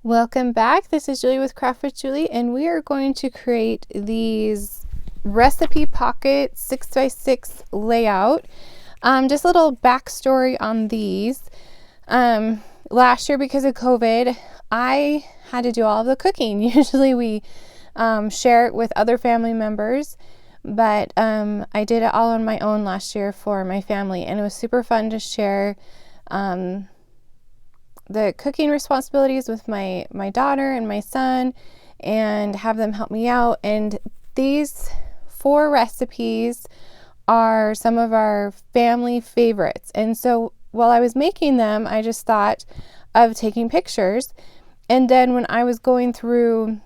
Welcome back. This is Julie with Craft with Julie, and we are going to create these recipe pocket 6x6 layout. Just a little backstory on these. Last year, because of COVID, I had to do all of the cooking. Usually we share it with other family members, but I did it all on my own last year for my family, and it was super fun to share the cooking responsibilities with my daughter and my son and have them help me out. And these 4 recipes are some of our family favorites. And so while I was making them, I just thought of taking pictures. And then when I was going through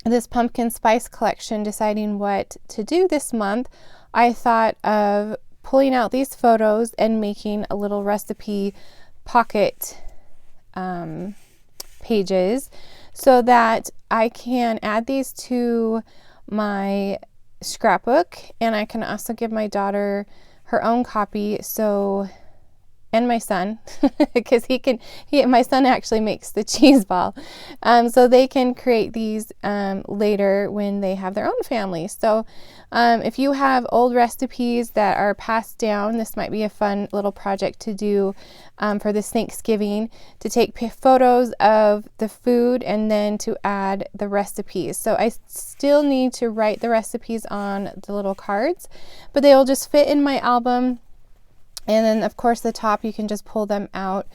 this pumpkin spice collection, deciding what to do this month, I thought of pulling out these photos and making a little recipe pocket pages so that I can add these to my scrapbook, and I can also give my daughter her own copy, and my son because my son actually makes the cheese ball, so they can create these later when they have their own family. So if you have old recipes that are passed down, this might be a fun little project to do for this Thanksgiving, to take photos of the food and then to add the recipes. So I still need to write the recipes on the little cards, but they will just fit in my album. And then, of course, the top, you can just pull them out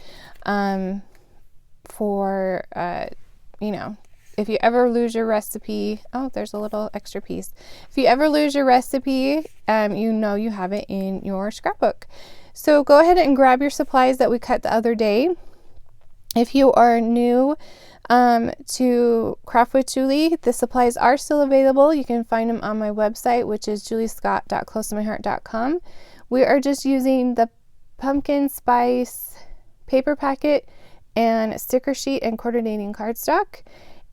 for, if you ever lose your recipe. Oh, there's a little extra piece. If you ever lose your recipe, you have it in your scrapbook. So go ahead and grab your supplies that we cut the other day. If you are new to Craft with Julie, the supplies are still available. You can find them on my website, which is juliescott.closetomyheart.com. We are just using the pumpkin spice paper packet and sticker sheet and coordinating cardstock.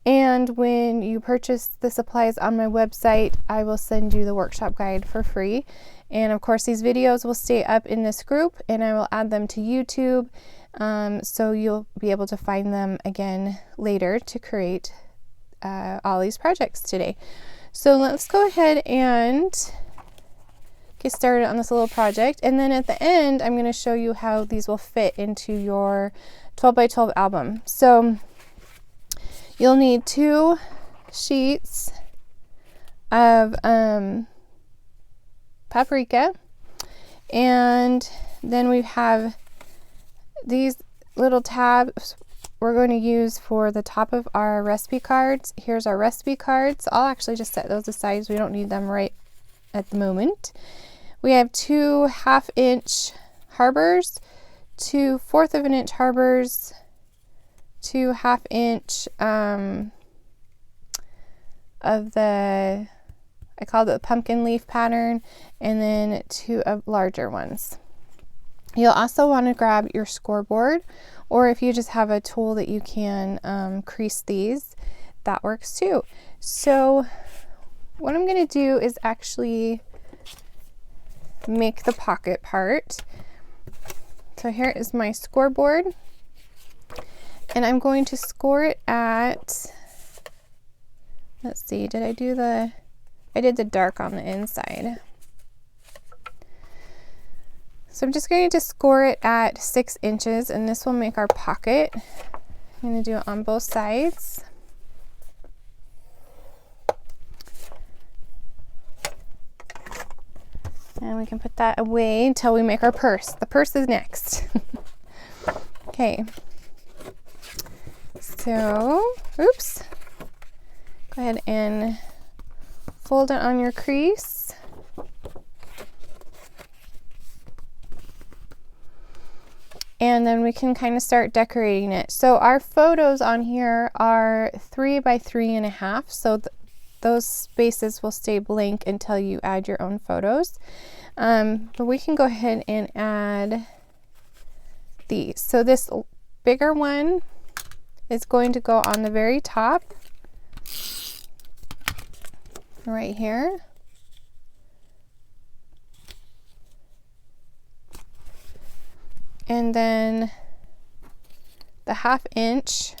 And when you purchase the supplies on my website, I will send you the workshop guide for free. And of course, these videos will stay up in this group, and I will add them to YouTube, so you'll be able to find them again later to create all these projects today. So let's go ahead and get started on this little project, and then at the end I'm going to show you how these will fit into your 12x12 album. So you'll need 2 sheets of paprika, and then we have these little tabs we're going to use for the top of our recipe cards. Here's our recipe cards. I'll actually just set those aside, we don't need them right at the moment. We have 2 1/2-inch harbors, 2 1/4 of an inch harbors, 2 1/2-inch of the, I called it the pumpkin leaf pattern, and then 2 larger ones. You'll also want to grab your scoreboard, or if you just have a tool that you can crease these, that works too. So what I'm going to do is actually make the pocket part. So here is my scoreboard, and I'm going to score it at, let's see, I did the dark on the inside. So I'm just going to score it at 6 inches, and this will make our pocket. I'm going to do it on both sides. And we can put that away until we make our purse. The purse is next. Okay. So, oops. Go ahead and fold it on your crease. And then we can kind of start decorating it. So our photos on here are 3 by 3.5. So those spaces will stay blank until you add your own photos. But we can go ahead and add these. So this bigger one is going to go on the very top, right here. And then the 1/2 inch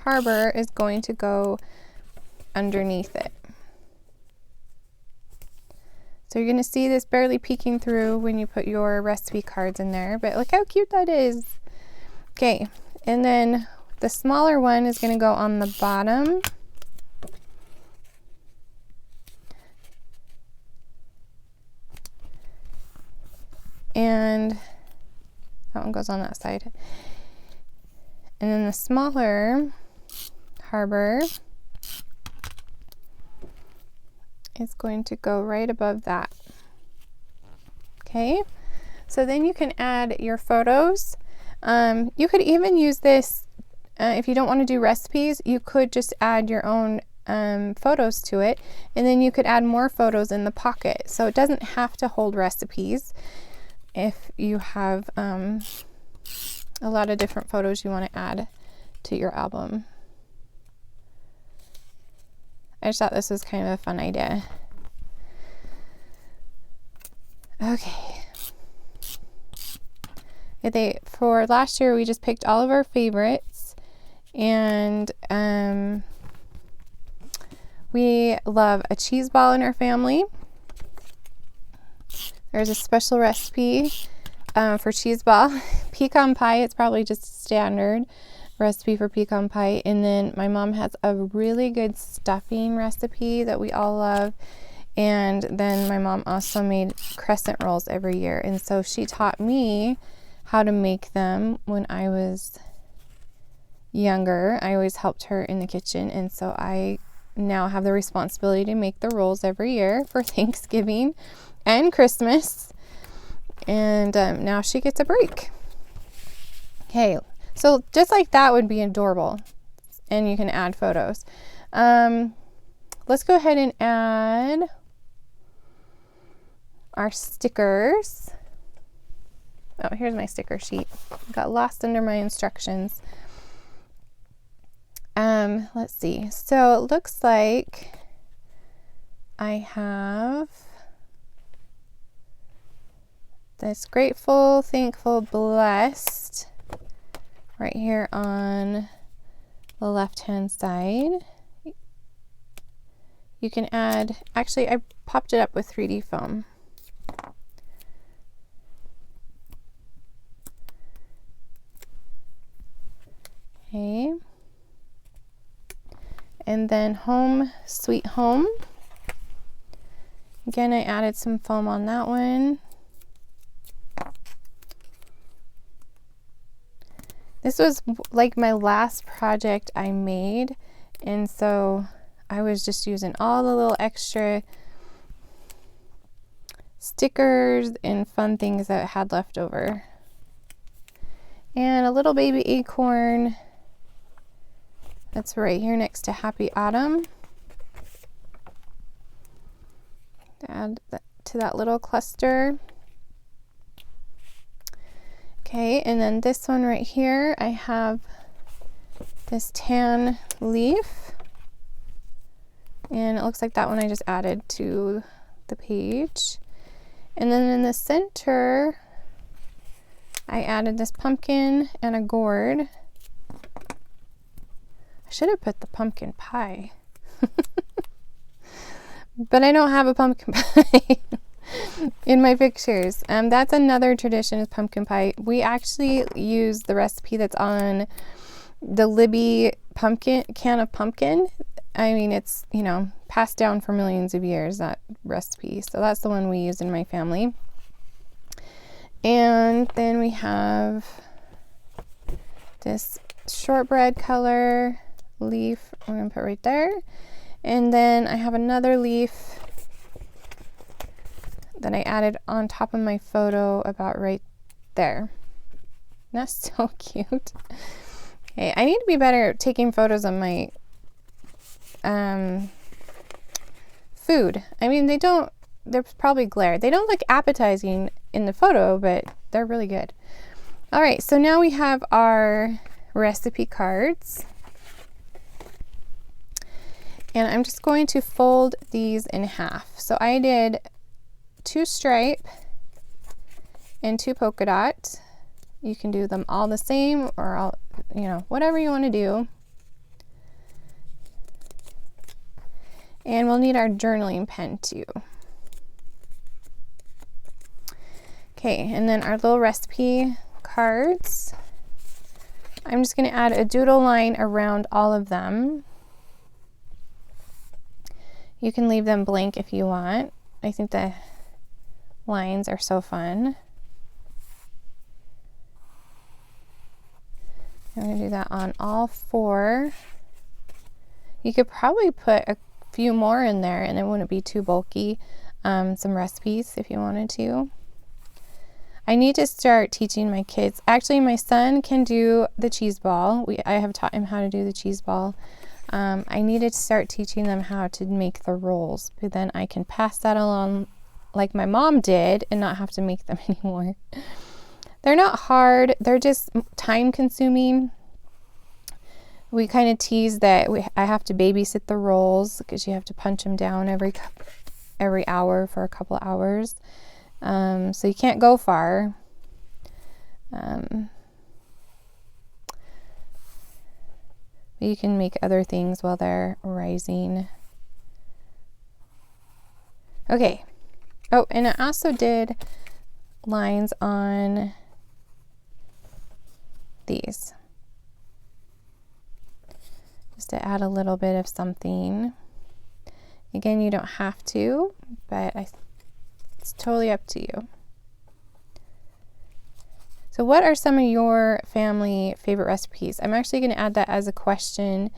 harbor is going to go underneath it. So you're going to see this barely peeking through when you put your recipe cards in there, but look how cute that is. Okay, and then the smaller one is going to go on the bottom. And that one goes on that side. And then the smaller harbor is going to go right above that. Okay, so then you can add your photos. You could even use this if you don't want to do recipes. You could just add your own photos to it, and then you could add more photos in the pocket. So it doesn't have to hold recipes if you have a lot of different photos you want to add to your album. I just thought this was kind of a fun idea. Okay. For last year, we just picked all of our favorites, and we love a cheese ball in our family. There's a special recipe for cheese ball. Pecan pie, it's probably just a standard recipe for pecan pie. And then my mom has a really good stuffing recipe that we all love. And then my mom also made crescent rolls every year. And so she taught me how to make them when I was younger. I always helped her in the kitchen. And so I now have the responsibility to make the rolls every year for Thanksgiving and Christmas. And now she gets a break. Okay, so just like that would be adorable. And you can add photos. Let's go ahead and add our stickers. Oh, here's my sticker sheet. Got lost under my instructions. Let's see. So it looks like I have this grateful, thankful, blessed right here on the left-hand side. You can add, actually I popped it up with 3D foam. Okay. And then Home Sweet Home. Again, I added some foam on that one. This was like my last project I made, and so I was just using all the little extra stickers and fun things that I had left over. And a little baby acorn that's right here next to Happy Autumn. Add that to that little cluster. Okay, and then this one right here, I have this tan leaf. And it looks like that one I just added to the page. And then in the center, I added this pumpkin and a gourd. I should have put the pumpkin pie. But I don't have a pumpkin pie in my pictures. That's another tradition, is pumpkin pie. We actually use the recipe that's on the Libby pumpkin can of pumpkin. I mean, it's, you know, passed down for millions of years, that recipe. So that's the one we use in my family. And then we have this shortbread color leaf I'm going to put right there. And then I have another leaf that I added on top of my photo about right there. That's so cute. Okay, I need to be better at taking photos of my food. I mean, they're probably glare. They don't look appetizing in the photo, but they're really good. All right, so now we have our recipe cards. And I'm just going to fold these in half. So I did 2 stripe and 2 polka dot. You can do them all the same, or all, you know, whatever you want to do. And we'll need our journaling pen too. Okay, and then our little recipe cards. I'm just going to add a doodle line around all of them. You can leave them blank if you want. I think the lines are so fun. I'm going to do that on all 4. You could probably put a few more in there and it wouldn't be too bulky. Some recipes if you wanted to. I need to start teaching my kids. Actually, my son can do the cheese ball. I have taught him how to do the cheese ball. I needed to start teaching them how to make the rolls, but then I can pass that along like my mom did and not have to make them anymore. They're not hard, they're just time consuming. We kind of tease that I have to babysit the rolls because you have to punch them down every hour for a couple hours. So you can't go far. You can make other things while they're rising. Okay. Oh, and I also did lines on these. Just to add a little bit of something. Again, you don't have to, but it's totally up to you. So what are some of your family favorite recipes? I'm actually going to add that as a question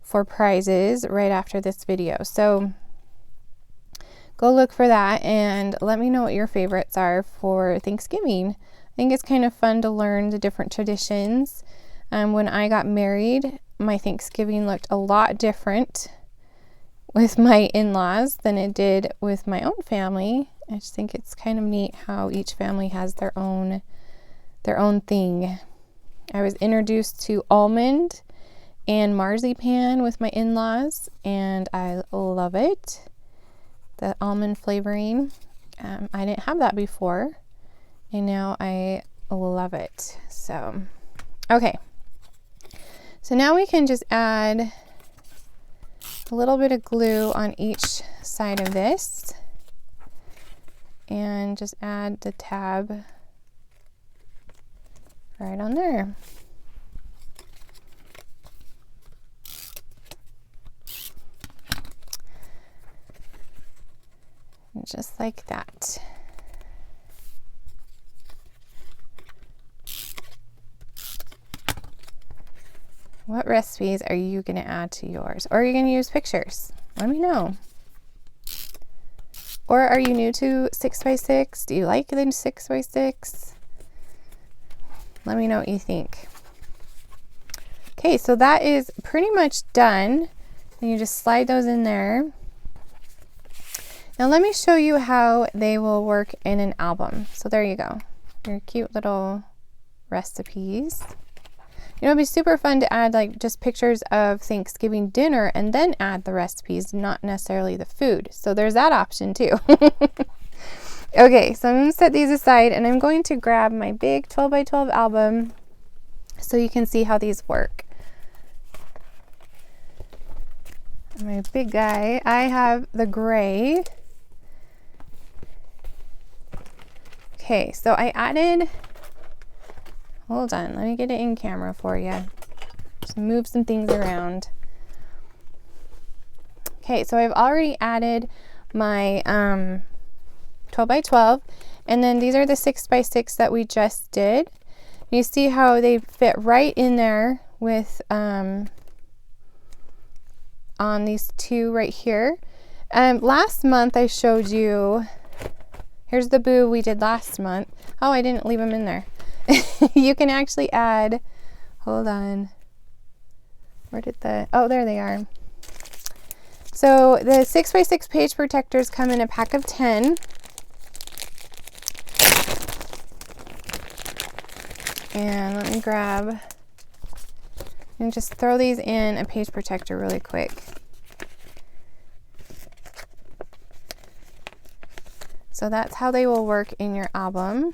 for prizes right after this video. So go look for that and let me know what your favorites are for Thanksgiving. I think it's kind of fun to learn the different traditions. When I got married, my Thanksgiving looked a lot different with my in-laws than it did with my own family. I just think it's kind of neat how each family has their own thing. I was introduced to almond and marzipan with my in-laws, and I love it. The almond flavoring. I didn't have that before, and now I love it. So, okay. So now we can just add a little bit of glue on each side of this, and just add the tab right on there. And just like that. What recipes are you going to add to yours? Or are you going to use pictures? Let me know. Or are you new to 6x6? Do you like the 6x6? Let me know what you think. Okay, so that is pretty much done. And you just slide those in there. Now let me show you how they will work in an album. So there you go. Your cute little recipes. You know, it'd be super fun to add like just pictures of Thanksgiving dinner and then add the recipes, not necessarily the food. So there's that option too. Okay, so I'm going to set these aside and I'm going to grab my big 12x12 album so you can see how these work. My big guy, I have the gray. Okay, so I added, hold on, let me get it in camera for you. Just move some things around. Okay, so I've already added my 12x12, and then these are the 6x6 that we just did. You see how they fit right in there with on these two right here. Last month I showed you, here's the boo we did last month. Oh, I didn't leave them in there. You can actually add, hold on, where did oh, there they are. So the 6x6 page protectors come in a pack of 10. And let me grab and just throw these in a page protector really quick. So that's how they will work in your album.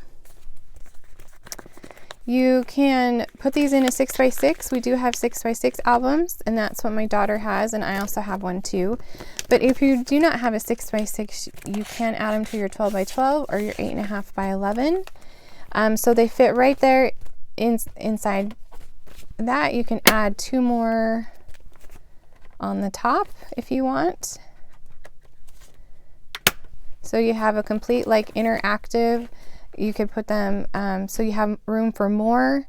You can put these in a 6x6. We do have 6x6 albums, and that's what my daughter has, and I also have one too. But if you do not have a 6x6, you can add them to your 12x12 or your 8.5 by 11. So they fit right there inside that. You can add 2 more on the top if you want. So you have a complete like interactive. You could put them so you have room for more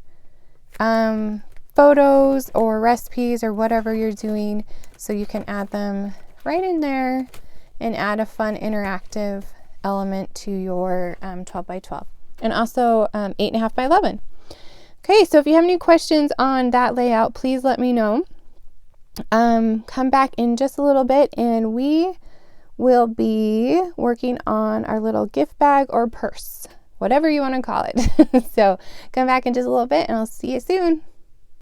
photos or recipes or whatever you're doing. So you can add them right in there and add a fun interactive element to your 12x12 and also 8.5 by 11. Okay, so if you have any questions on that layout, please let me know. Come back in just a little bit and we will be working on our little gift bag or purse, whatever you want to call it. So come back in just a little bit and I'll see you soon.